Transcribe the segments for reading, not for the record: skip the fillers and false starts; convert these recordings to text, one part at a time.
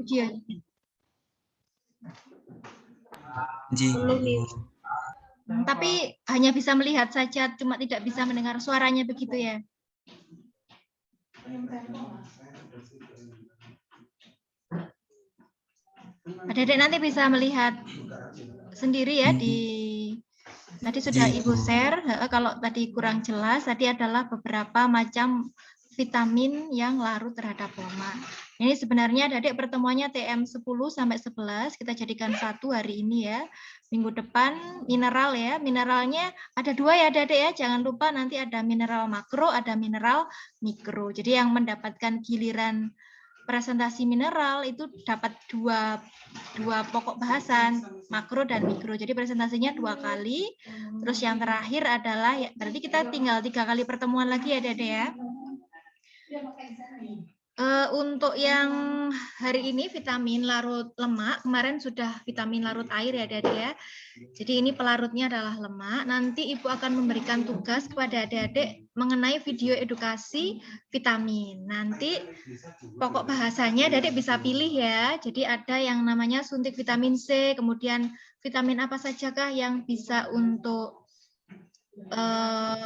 videonya. Tapi hanya bisa melihat saja, cuma tidak bisa mendengar suaranya begitu ya. Adik-adik nanti bisa melihat sendiri ya di tadi sudah Ibu share. Kalau tadi kurang jelas, tadi adalah beberapa macam vitamin yang larut terhadap lemak. Ini sebenarnya adik-adik pertemuannya TM 10 sampai 11, kita jadikan satu hari ini ya. Minggu depan mineral ya, mineralnya ada dua ya adik-adik ya, jangan lupa nanti ada mineral makro, ada mineral mikro. Jadi yang mendapatkan giliran presentasi mineral itu dapat dua pokok bahasan, makro dan mikro. Jadi presentasinya 2 kali. Terus yang terakhir adalah ya, berarti kita tinggal 3 kali pertemuan lagi ya Dede ya. Untuk yang hari ini vitamin larut lemak, kemarin sudah vitamin larut air ya Dede ya. Jadi ini pelarutnya adalah lemak. Nanti Ibu akan memberikan tugas kepada adik-adik mengenai video edukasi vitamin. Nanti pokok bahasanya adik bisa pilih ya. Jadi ada yang namanya suntik vitamin C, kemudian vitamin apa sajakah yang bisa untuk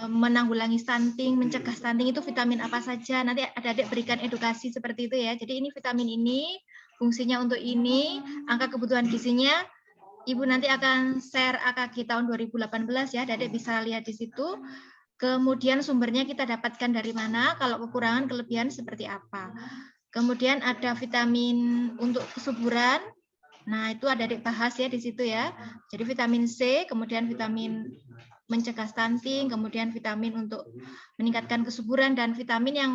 menanggulangi stunting, mencegah stunting itu vitamin apa saja. Nanti adik-adik berikan edukasi seperti itu ya. Jadi ini vitamin ini, fungsinya untuk ini, angka kebutuhan gizinya. Ibu nanti akan share AKG tahun 2018 ya, adik-adik bisa lihat di situ. Kemudian sumbernya kita dapatkan dari mana, kalau kekurangan, kelebihan seperti apa. Kemudian ada vitamin untuk kesuburan. Nah, itu adik-adik bahas ya di situ ya. Jadi vitamin C, kemudian vitamin mencegah stunting, kemudian vitamin untuk meningkatkan kesuburan, dan vitamin yang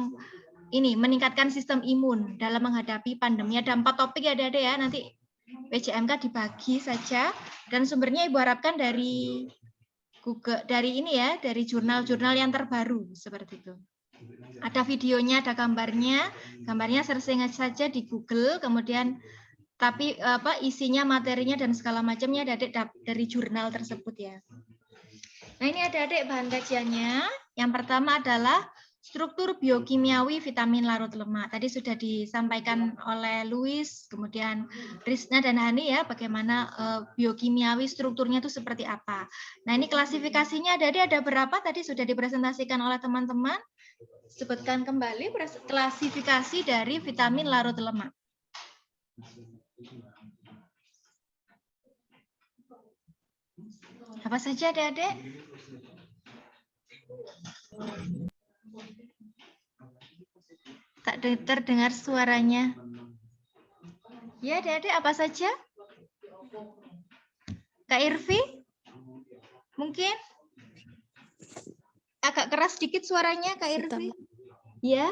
ini meningkatkan sistem imun dalam menghadapi pandemi. Ada 4 topik ya adik-adik ya, nanti PJMK dibagi saja, dan sumbernya Ibu harapkan dari Google, dari ini ya, dari jurnal-jurnal yang terbaru seperti itu. Ada videonya, ada gambarnya searching saja di Google, kemudian tapi isinya, materinya dan segala macamnya dari jurnal tersebut ya. Nah ini adik-adik bahan kajiannya. Yang pertama adalah struktur biokimiawi vitamin larut lemak. Tadi sudah disampaikan oleh Louis, kemudian Rizna dan Hani ya, bagaimana biokimiawi strukturnya itu seperti apa. Nah ini klasifikasinya adik-adik ada berapa? Tadi sudah dipresentasikan oleh teman-teman. Sebutkan kembali klasifikasi dari vitamin larut lemak. Apa saja adik-adik? Tak terdengar suaranya. Ya adik-adik, apa saja? Kak Irvi? Mungkin? Agak keras sedikit suaranya Kak Irvi. Ya?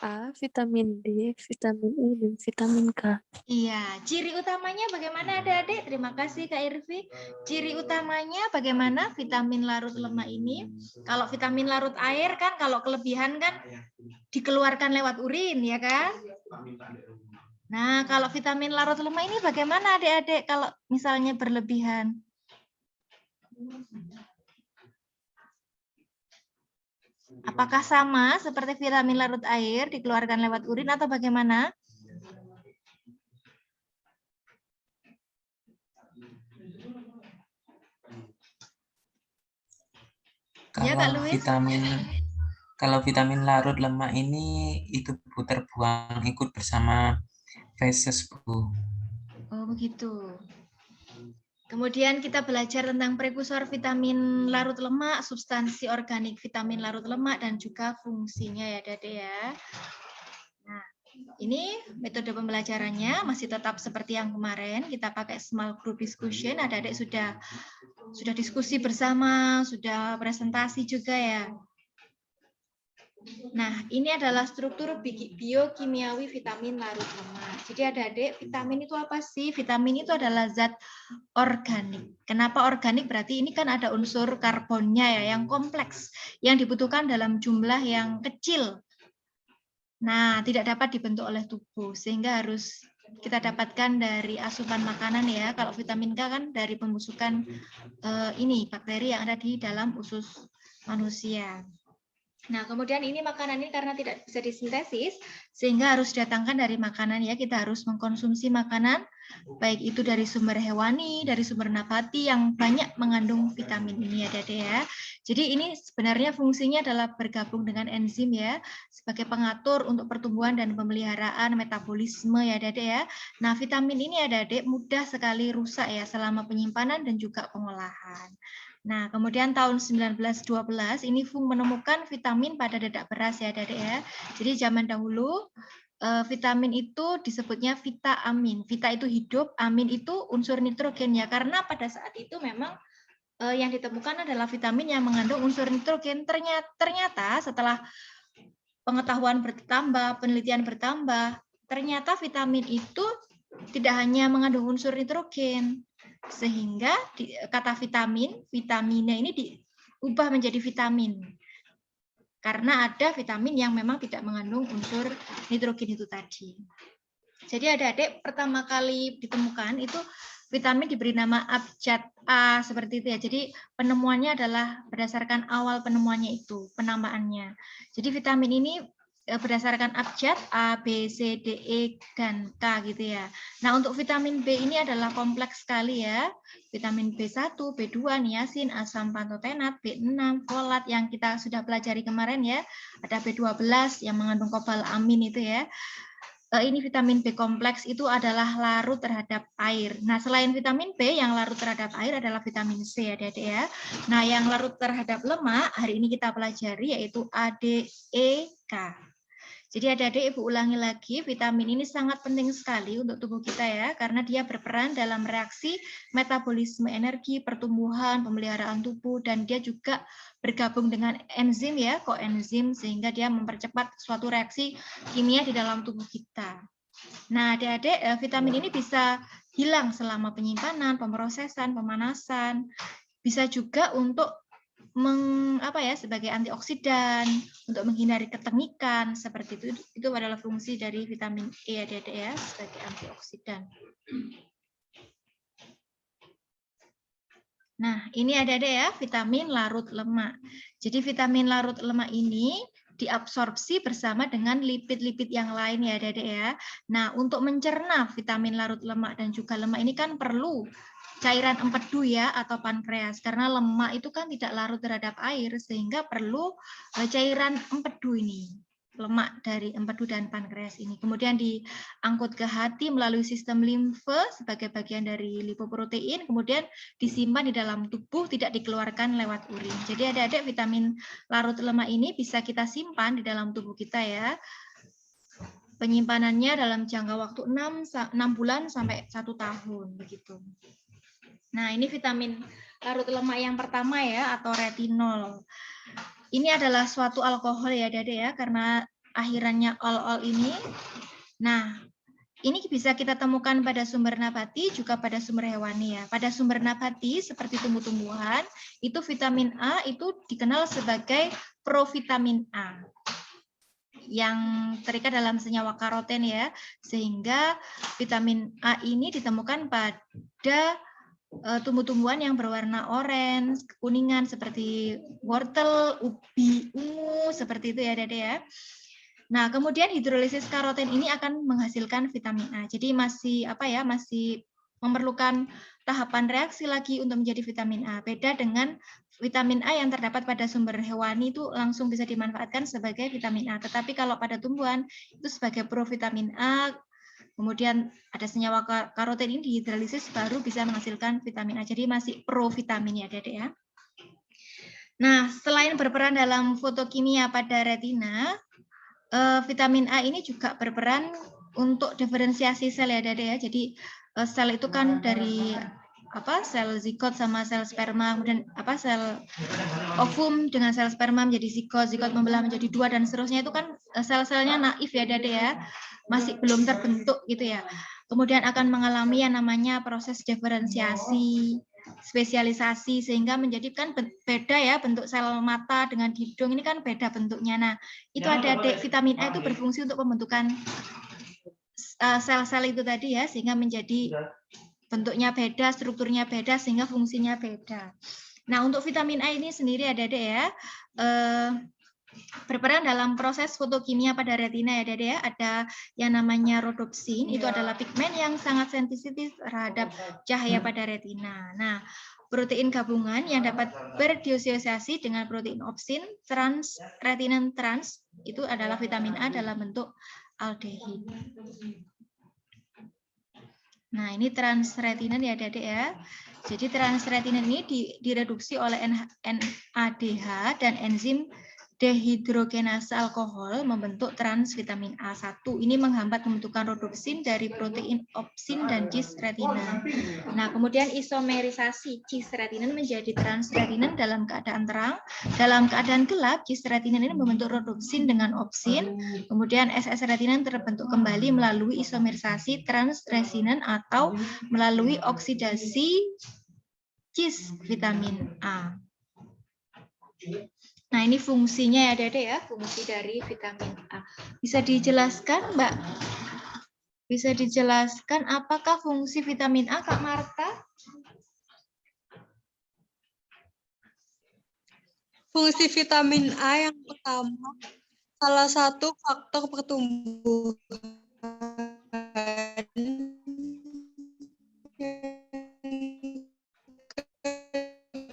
A, vitamin D, vitamin E, dan vitamin K. Iya, ciri utamanya bagaimana adik-adik? Terima kasih Kak Irvi. Ciri utamanya bagaimana vitamin larut lemak ini? Kalau vitamin larut air kan, kalau kelebihan kan dikeluarkan lewat urin, ya kan? Nah, kalau vitamin larut lemak ini bagaimana adik-adik kalau misalnya berlebihan? Apakah sama seperti vitamin larut air dikeluarkan lewat urin atau bagaimana? Kalau vitamin larut lemak ini itu Bu terbuang ikut bersama feses Bu. Oh begitu. Kemudian kita belajar tentang prekursor vitamin larut lemak, substansi organik vitamin larut lemak, dan juga fungsinya ya Dede ya. Nah, ini metode pembelajarannya masih tetap seperti yang kemarin, kita pakai small group discussion, adik-adik sudah diskusi bersama, sudah presentasi juga ya. Nah, ini adalah struktur biokimiawi vitamin larut lemak. Jadi adik-adik, vitamin itu apa sih? Vitamin itu adalah zat organik. Kenapa organik? Berarti ini kan ada unsur karbonnya ya, yang kompleks, yang dibutuhkan dalam jumlah yang kecil. Nah, tidak dapat dibentuk oleh tubuh, sehingga harus kita dapatkan dari asupan makanan ya. Kalau vitamin K kan dari pembusukan ini bakteri yang ada di dalam usus manusia. Nah, kemudian ini makanan ini karena tidak bisa disintesis, sehingga harus datangkan dari makanan ya. Kita harus mengkonsumsi makanan, baik itu dari sumber hewani, dari sumber nabati yang banyak mengandung vitamin ini ya, Dede ya. Jadi ini sebenarnya fungsinya adalah bergabung dengan enzim ya, sebagai pengatur untuk pertumbuhan dan pemeliharaan metabolisme ya, Dede ya. Nah, vitamin ini ya, Dede, mudah sekali rusak ya selama penyimpanan dan juga pengolahan. Nah, kemudian tahun 1912 ini Fung menemukan vitamin pada dedak beras ya, Dedek ya. Jadi zaman dahulu vitamin itu disebutnya vita-amin. Vita itu hidup, amin itu unsur nitrogen ya. Karena pada saat itu memang yang ditemukan adalah vitamin yang mengandung unsur nitrogen. Ternyata setelah pengetahuan bertambah, penelitian bertambah, ternyata vitamin itu tidak hanya mengandung unsur nitrogen, sehingga kata vitamina ini diubah menjadi vitamin. Karena ada vitamin yang memang tidak mengandung unsur nitrogen itu tadi. Jadi adik-adik pertama kali ditemukan itu vitamin diberi nama abjad A seperti itu ya. Jadi penemuannya adalah berdasarkan awal penemuannya itu, penambahannya. Jadi vitamin ini berdasarkan abjad A, B, C, D, E, dan K gitu ya. Nah untuk vitamin B ini adalah kompleks sekali ya. Vitamin B1, B2, niacin, asam pantotenat, B6, folat yang kita sudah pelajari kemarin ya. Ada B12 yang mengandung kobalamin itu ya. Ini vitamin B kompleks itu adalah larut terhadap air. Nah, selain vitamin B yang larut terhadap air adalah vitamin C ya, Dede ya. Nah, yang larut terhadap lemak hari ini kita pelajari yaitu A, D, E, K. Jadi adik-adik Ibu ulangi lagi, vitamin ini sangat penting sekali untuk tubuh kita ya, karena dia berperan dalam reaksi metabolisme energi, pertumbuhan, pemeliharaan tubuh, dan dia juga bergabung dengan enzim ya, koenzim, sehingga dia mempercepat suatu reaksi kimia di dalam tubuh kita. Nah adik-adik, vitamin ini bisa hilang selama penyimpanan, pemrosesan, pemanasan, bisa juga untuk sebagai antioksidan untuk menghindari ketengikan seperti itu adalah fungsi dari vitamin E ya sebagai antioksidan. Nah, ini ada ya vitamin larut lemak. Jadi vitamin larut lemak ini diabsorpsi bersama dengan lipid-lipid yang lain ya Dede ya. Nah, untuk mencerna vitamin larut lemak dan juga lemak ini kan perlu cairan empedu ya atau pankreas karena lemak itu kan tidak larut terhadap air sehingga perlu cairan empedu ini, lemak dari empedu dan pankreas ini. Kemudian diangkut ke hati melalui sistem limfe sebagai bagian dari lipoprotein, kemudian disimpan di dalam tubuh, tidak dikeluarkan lewat urin. Jadi adik-adik vitamin larut lemak ini bisa kita simpan di dalam tubuh kita ya. Penyimpanannya dalam jangka waktu 6 bulan sampai 1 tahun begitu. Nah, ini vitamin larut lemak yang pertama ya, atau retinol. Ini adalah suatu alkohol ya, Dede ya, karena akhirannya ol ini. Nah, ini bisa kita temukan pada sumber nabati, juga pada sumber hewani ya. Pada sumber nabati, seperti tumbuh-tumbuhan, itu vitamin A itu dikenal sebagai provitamin A yang terikat dalam senyawa karoten ya, sehingga vitamin A ini ditemukan pada tumbuh-tumbuhan yang berwarna orange, kekuningan seperti wortel, ubi ungu seperti itu ya Dede ya. Nah, kemudian hidrolisis karoten ini akan menghasilkan vitamin A. Jadi masih masih memerlukan tahapan reaksi lagi untuk menjadi vitamin A. Beda dengan vitamin A yang terdapat pada sumber hewani itu langsung bisa dimanfaatkan sebagai vitamin A. Tetapi kalau pada tumbuhan itu sebagai provitamin A. Kemudian ada senyawa karoten ini dihidrolisis baru bisa menghasilkan vitamin A. Jadi masih provitamin ya, Dede ya. Nah, selain berperan dalam fotokimia pada retina, vitamin A ini juga berperan untuk diferensiasi sel ya, Dede ya. Jadi sel itu kan dari sel zigot sama sel sperma, kemudian sel ovum dengan sel sperma menjadi zigot, zigot membelah menjadi 2 dan seterusnya itu kan sel-selnya naif ya Dede ya. Masih belum terbentuk gitu ya. Kemudian akan mengalami yang namanya proses diferensiasi, spesialisasi sehingga menjadikan beda ya bentuk sel mata dengan hidung ini kan beda bentuknya. Nah, itu ada vitamin A itu berfungsi untuk pembentukan sel-sel itu tadi ya sehingga menjadi bentuknya beda, strukturnya beda sehingga fungsinya beda. Nah, untuk vitamin A ini sendiri ada ya. berperan dalam proses fotokimia pada retina ya Dede ya. Ada yang namanya rhodopsin, itu adalah pigmen yang sangat sensitif terhadap cahaya pada retina. Nah, protein gabungan yang dapat berdisosiasi dengan protein opsin retinin trans itu adalah vitamin A dalam bentuk aldehid. Nah, ini transretinin ya Dede ya. Jadi transretinin ini direduksi oleh NADH dan enzim dehidrogenase alkohol membentuk transvitamin A1. Ini menghambat pembentukan rhodopsin dari protein opsin dan cisretinin. Nah, kemudian isomerisasi cisretinin menjadi transretinin dalam keadaan terang. Dalam keadaan gelap, cisretinin ini membentuk rhodopsin dengan opsin. Kemudian SS-retinin terbentuk kembali melalui isomerisasi transretinin atau melalui oksidasi cisvitamin A. Nah, ini fungsinya ya Dede ya, fungsi dari vitamin A. Bisa dijelaskan Mbak? Bisa dijelaskan apakah fungsi vitamin A, Kak Marta? Fungsi vitamin A yang pertama, salah satu faktor pertumbuhan.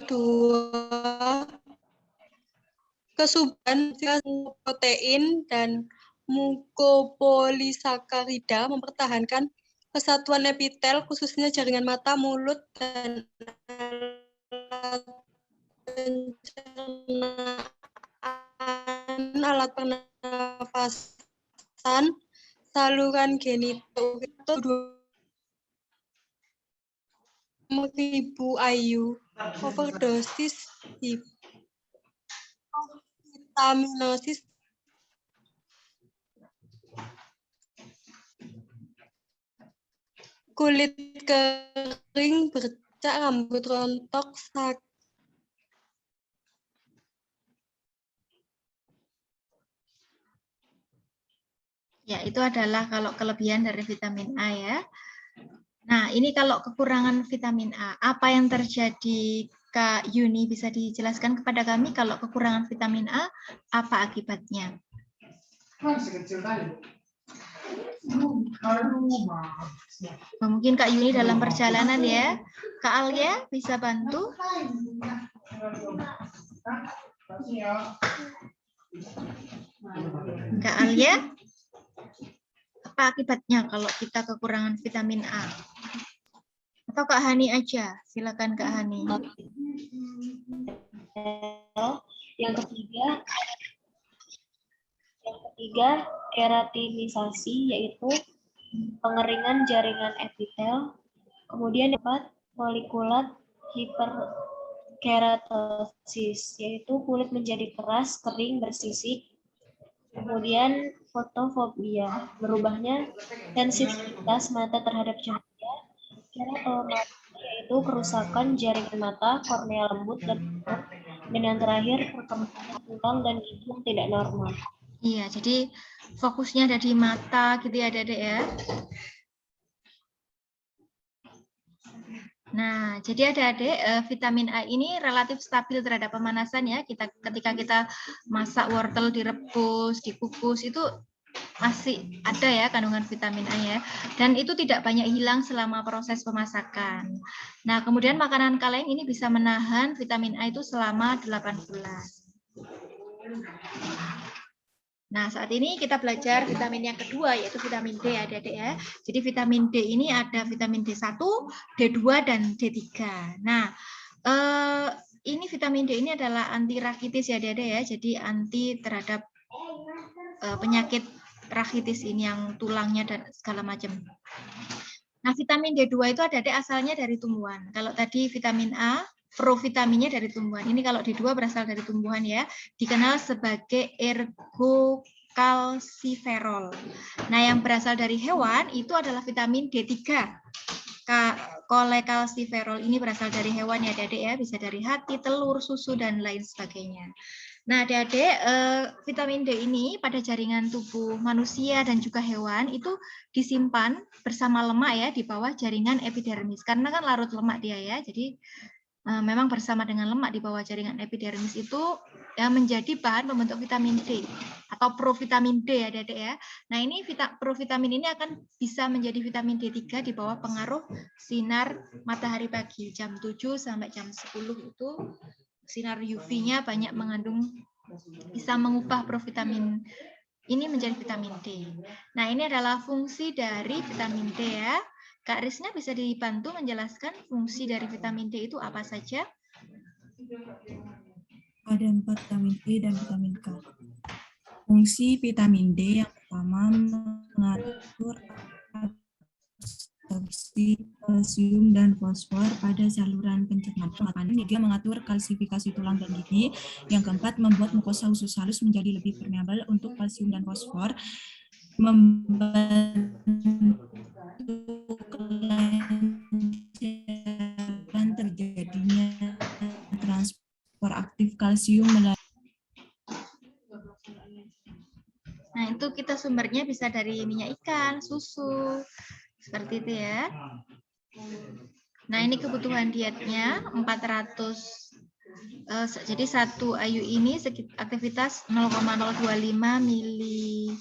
Kedua, kesuburan protein dan mukopolisakarida mempertahankan kesatuan epitel, khususnya jaringan mata, mulut, dan pencernaan, alat pernafasan, saluran genital, ribu IU, overdosis, vitaminosis, kulit kering, bercak, rambut rontok, sakit. Ya, itu adalah kalau kelebihan dari vitamin A ya. Nah, ini kalau kekurangan vitamin A, apa yang terjadi Kak Yuni? Bisa dijelaskan kepada kami kalau kekurangan vitamin A, apa akibatnya? Mungkin Kak Yuni dalam perjalanan ya. Kak Alia bisa bantu? Kak Alia? Apa akibatnya kalau kita kekurangan vitamin A? Atau Kak Hani aja? Silakan Kak Hani. Yang ketiga, keratinisasi, yaitu pengeringan jaringan epitel. Kemudian dapat folikulat hiperkeratosis, yaitu kulit menjadi keras, kering, bersisik. Kemudian fotofobia, berubahnya sensitivitas mata terhadap cahaya. Keratosis, yaitu kerusakan jaringan mata, kornea lembut, dan yang terakhir perkembangan tulang dan hidung tidak normal. Iya, jadi fokusnya ada di mata gitu ya Dedek ya. Nah, jadi adik-adik, vitamin A ini relatif stabil terhadap pemanasan ya. Ketika kita masak wortel direbus, dikukus itu masih ada ya kandungan vitamin A ya. Dan itu tidak banyak hilang selama proses pemasakan. Nah, kemudian makanan kaleng ini bisa menahan vitamin A itu selama 8 bulan. Nah, saat ini kita belajar vitamin yang kedua, yaitu vitamin D ya, adik-adik ya. Jadi vitamin D ini ada vitamin D1, D2, dan D3. Nah, ini vitamin D ini adalah anti rakitis ya, adik-adik ya. Jadi anti terhadap penyakit rakitis ini yang tulangnya dan segala macam. Nah, vitamin D2 itu adik-adik asalnya dari tumbuhan. Kalau tadi vitamin A, provitaminnya dari tumbuhan. Ini kalau D2 berasal dari tumbuhan ya, dikenal sebagai ergokalsiferol. Nah, yang berasal dari hewan itu adalah vitamin D3. Kolekalsiferol ini berasal dari hewan ya, Adik ya, bisa dari hati, telur, susu dan lain sebagainya. Nah, Adik, vitamin D ini pada jaringan tubuh manusia dan juga hewan itu disimpan bersama lemak ya di bawah jaringan epidermis. Karena kan larut lemak dia ya, jadi memang bersama dengan lemak di bawah jaringan epidermis itu ya menjadi bahan pembentuk vitamin D atau provitamin D ya Adik-adik ya. Nah, ini provitamin ini akan bisa menjadi vitamin D3 di bawah pengaruh sinar matahari pagi jam 7 sampai jam 10 itu sinar UV-nya banyak mengandung, bisa mengubah provitamin ini menjadi vitamin D. Nah, ini adalah fungsi dari vitamin D ya. Kak Risna bisa dibantu menjelaskan fungsi dari vitamin D itu apa saja? Ada 4 vitamin E dan vitamin K. Fungsi vitamin D yang pertama mengatur absorpsi kalsium dan fosfor pada saluran pencernaan. Juga mengatur kalsifikasi tulang dan gigi. Yang keempat, membuat mukosa usus halus menjadi lebih permeabel untuk kalsium dan fosfor. Membantu kelancaran terjadinya transport aktif kalsium melalui. Nah, itu kita sumbernya bisa dari minyak ikan, susu, seperti itu ya. Nah, ini kebutuhan dietnya 400. Jadi satu ayu ini aktivitas 0,025 miligram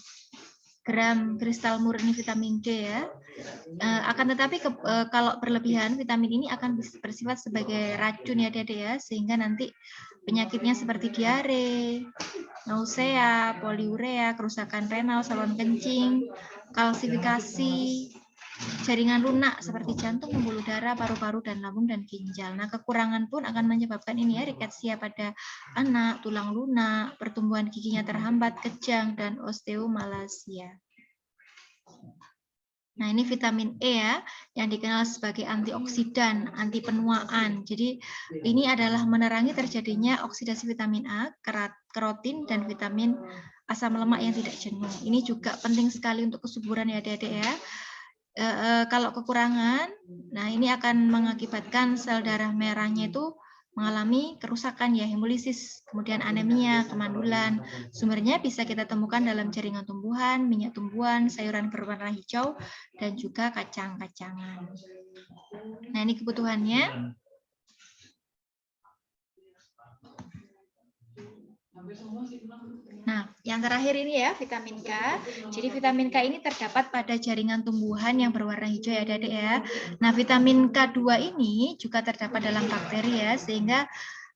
kristal murni vitamin D ya. Akan tetapi kalau berlebihan vitamin ini akan bersifat sebagai racun ya Dede ya, sehingga nanti penyakitnya seperti diare, nausea, poliurea, kerusakan renal, saluran kencing, kalsifikasi, jaringan lunak seperti jantung, pembuluh darah, paru-paru, dan lambung, dan ginjal. Nah, kekurangan pun akan menyebabkan ini ya, riketsia pada anak, tulang lunak, pertumbuhan giginya terhambat, kejang, dan osteomalasia. Nah, ini vitamin E ya, yang dikenal sebagai antioksidan, anti penuaan. Jadi, ini adalah menerangi terjadinya oksidasi vitamin A, kerotin, dan vitamin asam lemak yang tidak jenuh. Ini juga penting sekali untuk kesuburan ya adik-adik ya. Kalau kekurangan, nah ini akan mengakibatkan sel darah merahnya itu mengalami kerusakan ya, hemolisis, kemudian anemia, kemandulan. Sumbernya bisa kita temukan dalam jaringan tumbuhan, minyak tumbuhan, sayuran berwarna hijau, dan juga kacang-kacangan. Nah, ini kebutuhannya. Nah, yang terakhir ini ya, vitamin K. Jadi vitamin K ini terdapat pada jaringan tumbuhan yang berwarna hijau ya adik-adik ya. Nah, vitamin K2 ini juga terdapat dalam bakteri ya, sehingga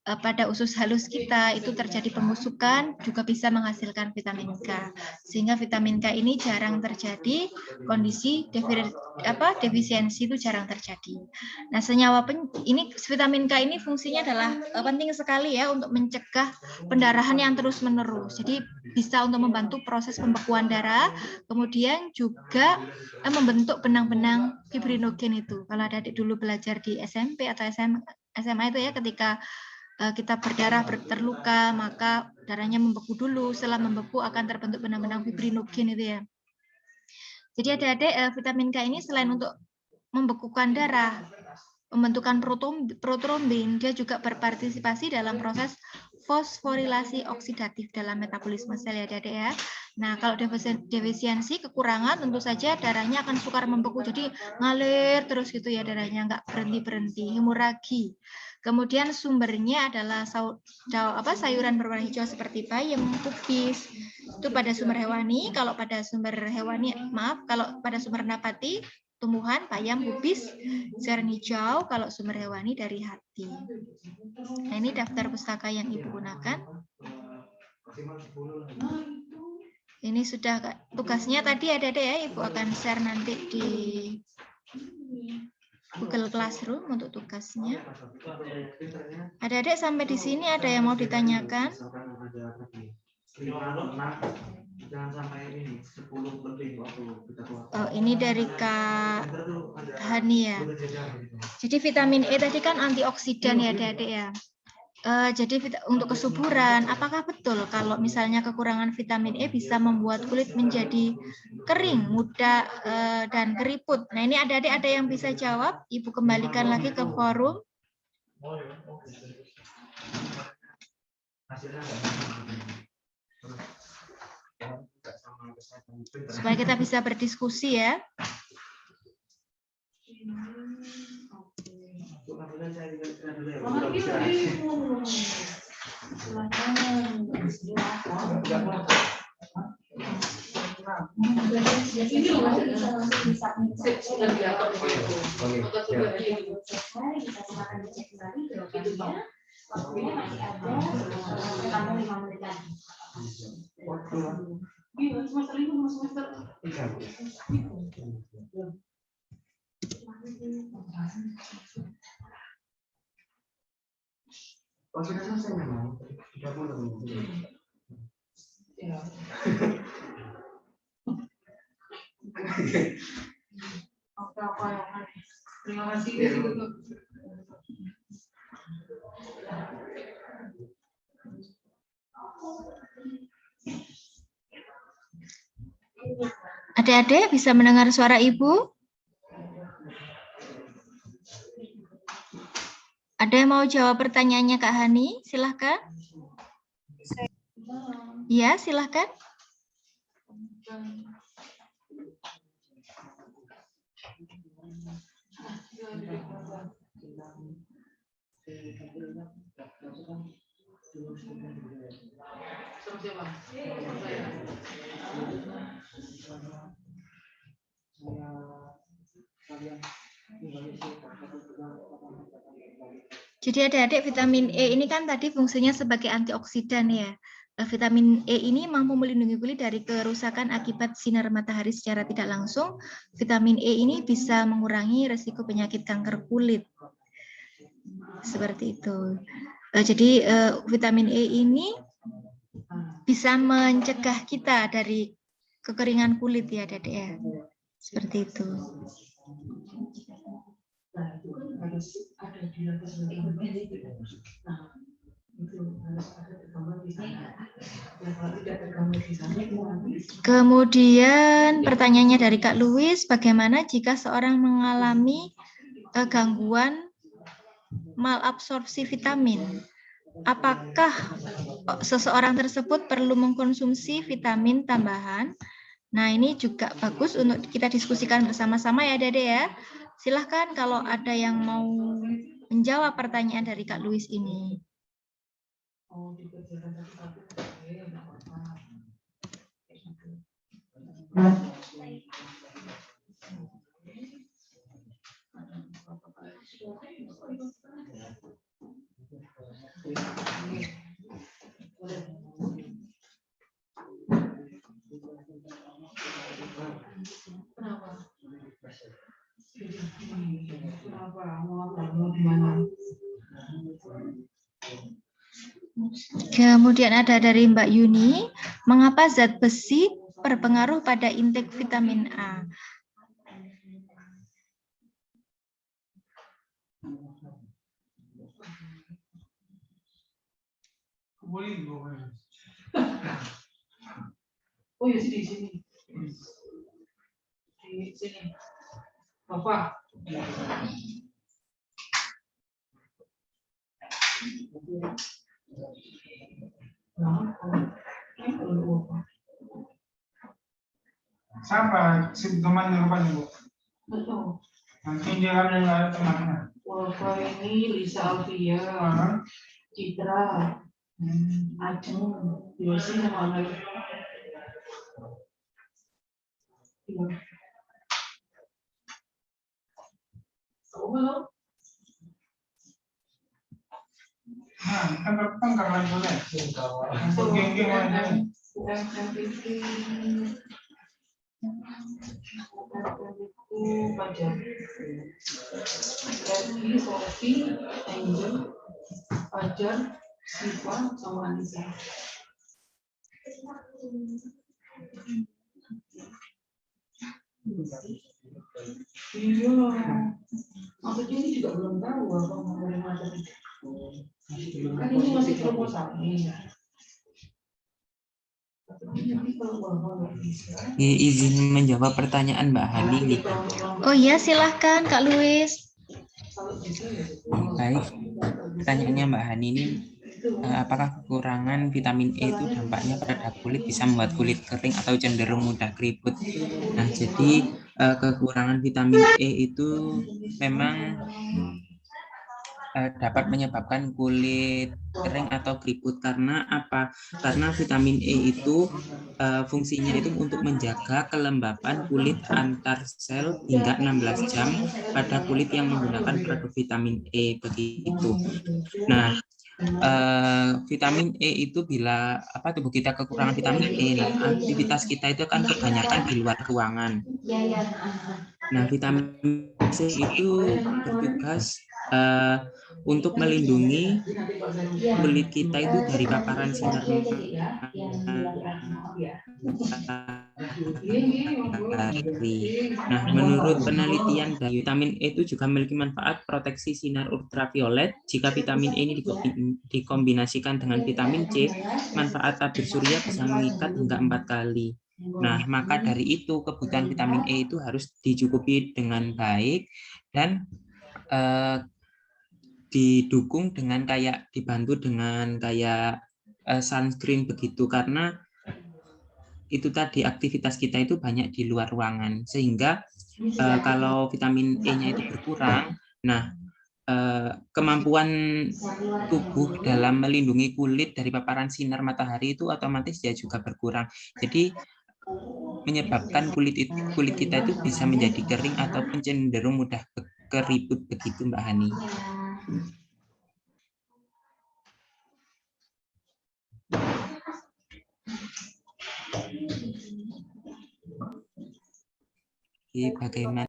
pada usus halus kita itu terjadi pembusukan, juga bisa menghasilkan vitamin K. Sehingga vitamin K ini jarang terjadi, kondisi defisiensi itu jarang terjadi. Nah, senyawa ini vitamin K ini fungsinya adalah penting sekali ya untuk mencegah pendarahan yang terus-menerus. Jadi bisa untuk membantu proses pembekuan darah, kemudian juga membentuk benang-benang fibrinogen itu. Kalau adik dulu belajar di SMP atau SMA itu ya, ketika kita berdarah terluka, maka darahnya membeku dulu. Setelah membeku akan terbentuk benang-benang fibrinogen itu ya. Jadi adik-adik, vitamin K ini selain untuk membekukan darah, pembentukan protrombin, dia juga berpartisipasi dalam proses fosforilasi oksidatif dalam metabolisme sel ya adik-adik ya. Nah, kalau defisiensi, kekurangan, tentu saja darahnya akan sukar membeku, jadi ngalir terus gitu ya darahnya, nggak berhenti-berhenti, hemoragi. Kemudian sumbernya adalah sayuran berwarna hijau seperti bayam, kubis, itu pada sumber hewani. Kalau pada sumber hewani, kalau pada sumber nabati, tumbuhan, bayam, kubis, sayuran hijau. Kalau sumber hewani dari hati. Nah, ini daftar pustaka yang Ibu gunakan. Ini sudah tugasnya tadi ada ya, Ibu akan share nanti di Google Classroom untuk tugasnya. Adik-adik sampai di sini ada yang mau ditanyakan? Oh, ini dari Kak Hani ya. Jadi vitamin E tadi kan antioksidan ya adik-adik ya. Jadi untuk kesuburan, apakah betul kalau misalnya kekurangan vitamin E bisa membuat kulit menjadi kering, mudah, dan keriput? Nah, ini adik-adik ada yang bisa jawab? Ibu kembalikan lagi ke forum. Supaya kita bisa berdiskusi ya. Adik-adik bisa mendengar suara Ibu? Ada yang mau jawab pertanyaannya Kak Hani? Silahkan. Ya, silahkan. Jadi adik-adik, vitamin E ini kan tadi fungsinya sebagai antioksidan ya. Vitamin E ini mampu melindungi kulit dari kerusakan akibat sinar matahari secara tidak langsung. Vitamin E ini bisa mengurangi resiko penyakit kanker kulit. Seperti itu. Jadi vitamin E ini bisa mencegah kita dari kekeringan kulit ya adik-adik ya. Seperti itu. Kemudian pertanyaannya dari Kak Louis, bagaimana jika seorang mengalami gangguan malabsorpsi vitamin? Apakah seseorang tersebut perlu mengkonsumsi vitamin tambahan? Nah, ini juga bagus untuk kita diskusikan bersama-sama ya adik-adik ya. Silahkan kalau ada yang mau menjawab pertanyaan dari Kak Louis ini. Kemudian ada dari Mbak Yuni, mengapa zat besi berpengaruh pada intake vitamin A? Oh ya di sini. Di sini. Bapak. Siapa temannya Bapak Ibu? Betul. Nanti dia ada yang ada temannya. Bapak ini Lisa Alvia, Citra, Acung, Yosi sama Anak. Tahu belum? Nah, kan kawan boleh. Untuk geng-geng aja. Pajar. Jadi Sofi, Angel, Pajar, Siva, sama Anissa. Iya, maksudnya ini juga belum tahu apa mau dari mana. Kan ini masih proposal nih. Izin menjawab pertanyaan Mbak Hani nih. Oh iya, silahkan Kak Louis. Baik, pertanyaannya Mbak Hani ini, apakah kekurangan vitamin E itu dampaknya pada kulit bisa membuat kulit kering atau cenderung mudah keriput? Nah, jadi kekurangan vitamin E itu memang dapat menyebabkan kulit kering atau keriput. Karena apa? Karena vitamin E itu fungsinya itu untuk menjaga kelembapan kulit antar sel hingga 16 jam pada kulit yang menggunakan produk vitamin E begitu. Nah, vitamin E itu bila tubuh kita kekurangan vitamin E, nah aktivitas kita itu kan kebanyakan di luar ruangan. Nah, vitamin C itu bertugas untuk melindungi kulit kita itu dari paparan sinar matahari. Nah, menurut penelitian dari vitamin E itu juga memiliki manfaat proteksi sinar ultraviolet. Jika vitamin E ini dikombinasikan dengan vitamin C, manfaat tabir surya bisa mengikat hingga 4 kali. Nah, maka dari itu kebutuhan vitamin E itu harus dicukupi dengan baik dan didukung dengan dibantu dengan sunscreen begitu, karena itu tadi aktivitas kita itu banyak di luar ruangan, sehingga kalau vitamin E-nya itu berkurang, nah kemampuan tubuh dalam melindungi kulit dari paparan sinar matahari itu otomatis dia juga berkurang. Jadi menyebabkan kulit kita itu bisa menjadi kering ataupun cenderung mudah keriput begitu, Mbak Hani. Oke, bagaimana?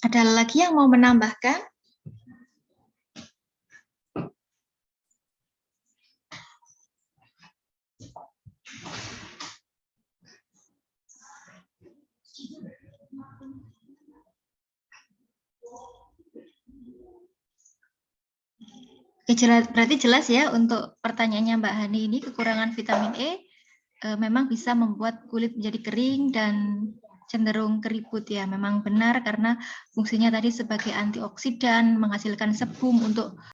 Ada lagi yang mau menambahkan? Oke, berarti jelas ya untuk pertanyaannya Mbak Hani ini, kekurangan vitamin E memang bisa membuat kulit menjadi kering dan cenderung keriput ya. Memang benar karena fungsinya tadi sebagai antioksidan, menghasilkan sebum untuk